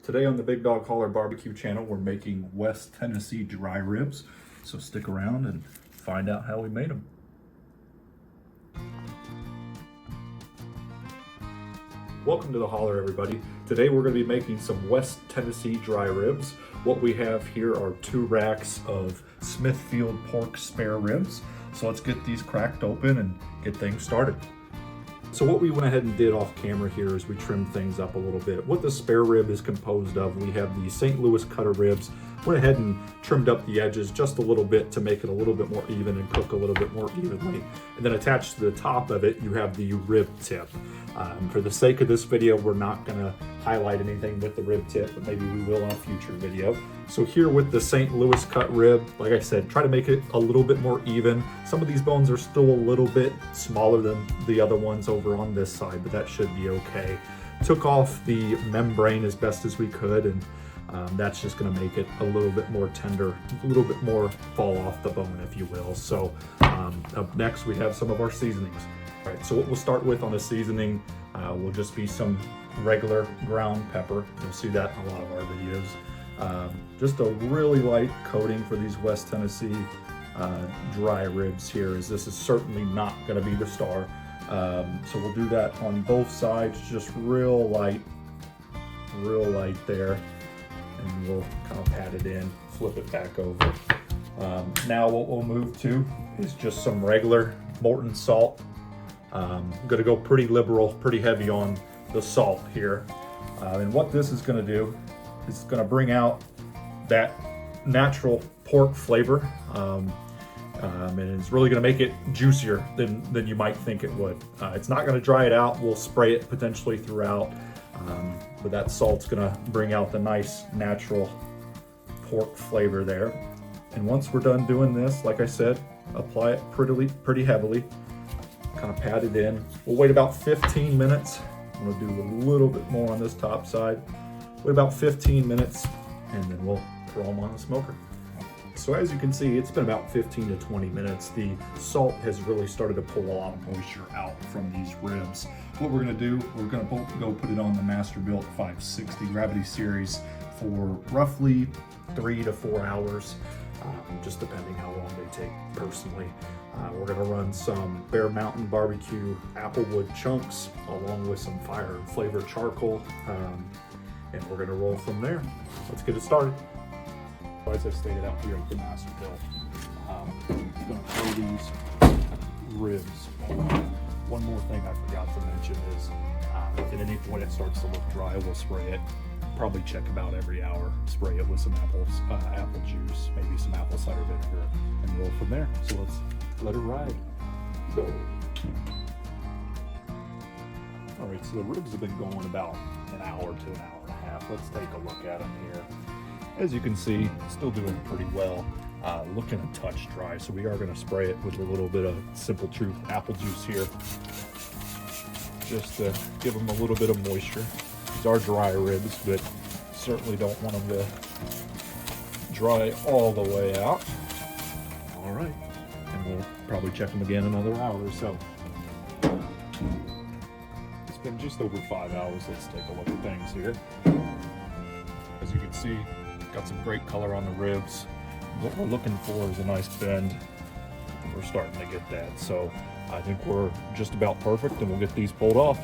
Today on the Big Dog Holler Barbecue channel, we're making West Tennessee dry ribs. So stick around and find out how we made them. Welcome to the Holler, everybody. Today we're going to be making some West Tennessee dry ribs. What we have here are 2 racks of Smithfield pork spare ribs. So let's get these cracked open and get things started. So what we went ahead and did off camera here is we trimmed things up a little bit. What the spare rib is composed of, we have the St. Louis cutter ribs. Went ahead and trimmed up the edges just a little bit to make it a little bit more even and cook a little bit more evenly. And then attached to the top of it, you have the rib tip. For the sake of this video, we're not gonna highlight anything with the rib tip, but maybe we will on a future video. So here with the St. Louis cut rib, like I said, try to make it a little bit more even. Some of these bones are still a little bit smaller than the other ones over on this side, but that should be okay. Took off the membrane as best as we could, and that's just gonna make it a little bit more tender, a little bit more fall off the bone, if you will. So up next, we have some of our seasonings. All right, so what we'll start with on the seasoning will just be some regular ground pepper. You'll see that in a lot of our videos. Just a really light coating for these West Tennessee dry ribs here, as this is certainly not gonna be the star. So we'll do that on both sides, just real light there. And we'll kind of pat it in, flip it back over. Now what we'll move to is just some regular Morton salt. I'm gonna go pretty liberal, pretty heavy on the salt here. And what this is gonna do is it's gonna bring out that natural pork flavor. And it's really gonna make it juicier than you might think it would. It's not gonna dry it out. We'll spray it potentially throughout. But that salt's gonna bring out the nice natural pork flavor there. And once we're done doing this, like I said, apply it pretty heavily, kind of pat it in. We'll wait about 15 minutes. I'm gonna do a little bit more on this top side. Wait about 15 minutes, and then we'll throw them on the smoker. So as you can see, it's been about 15 to 20 minutes. The salt has really started to pull a lot of moisture out from these ribs. What we're gonna do, we're gonna go put it on the Masterbuilt 560 Gravity Series for roughly 3 to 4 hours, just depending how long they take personally. We're gonna run some Bear Mountain Barbecue Applewood chunks along with some fire and flavor charcoal, and we're gonna roll from there. Let's get it started. As I stated out here at the Masterbuilt, I'm gonna throw these ribs. One more thing I forgot to mention is at any point it starts to look dry, we'll spray it. Probably check about every hour. Spray it with some apple juice, maybe some apple cider vinegar, and roll from there. So let's let it ride. All right, so the ribs have been going about an hour to an hour and a half. Let's take a look at them here. As you can see, still doing pretty well. Looking a touch dry, so we are going to spray it with a little bit of Simple Truth apple juice here, just to give them a little bit of moisture. These are dry ribs, but certainly don't want them to dry all the way out. All right, and we'll probably check them again another hour or so. It's been just over 5 hours. Let's take a look at things here. As you can see, got some great color on the ribs. What we're looking for is a nice bend. We're starting to get that. So I think we're just about perfect, and we'll get these pulled off.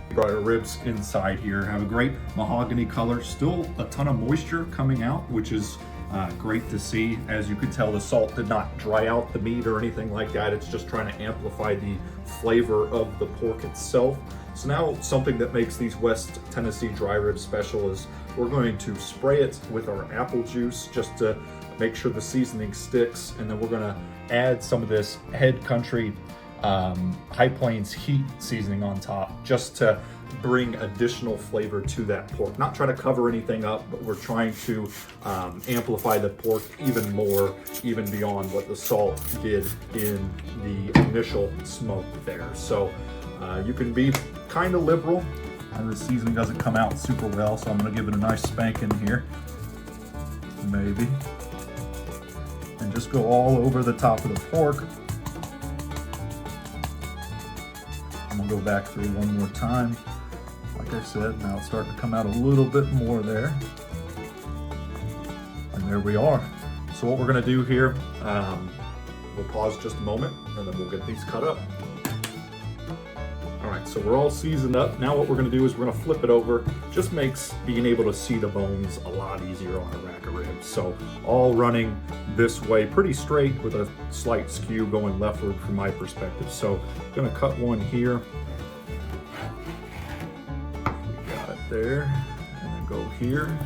We got our ribs inside here. Have a great mahogany color. Still a ton of moisture coming out, which is great to see. As you could tell, the salt did not dry out the meat or anything like that. It's just trying to amplify the flavor of the pork itself. So now something that makes these West Tennessee dry ribs special is we're going to spray it with our apple juice just to make sure the seasoning sticks, and then we're gonna add some of this Head Country High Plains Heat seasoning on top, just to bring additional flavor to that pork. Not trying to cover anything up, but we're trying to amplify the pork even more, even beyond what the salt did in the initial smoke there. So you can be kind of liberal, and the seasoning doesn't come out super well, so I'm gonna give it a nice spanking here, maybe. And just go all over the top of the pork. I'm gonna go back through one more time. Like like I said. Now it's starting to come out a little bit more there. And there we are. So what we're gonna do here, we'll pause just a moment and then we'll get these cut up. All right, so we're all seasoned up. Now what we're gonna do is we're gonna flip it over. Just makes being able to see the bones a lot easier on a rack of ribs. So all running this way, pretty straight with a slight skew going leftward from my perspective. So I'm gonna cut one here. We got it there, and then go here.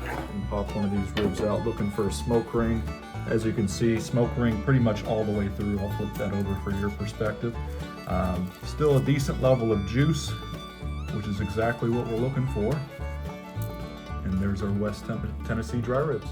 And pop one of these ribs out, looking for a smoke ring. As you can see, smoke ring pretty much all the way through. I'll flip that over for your perspective. Still a decent level of juice, which is exactly what we're looking for. And there's our West Tennessee dry ribs.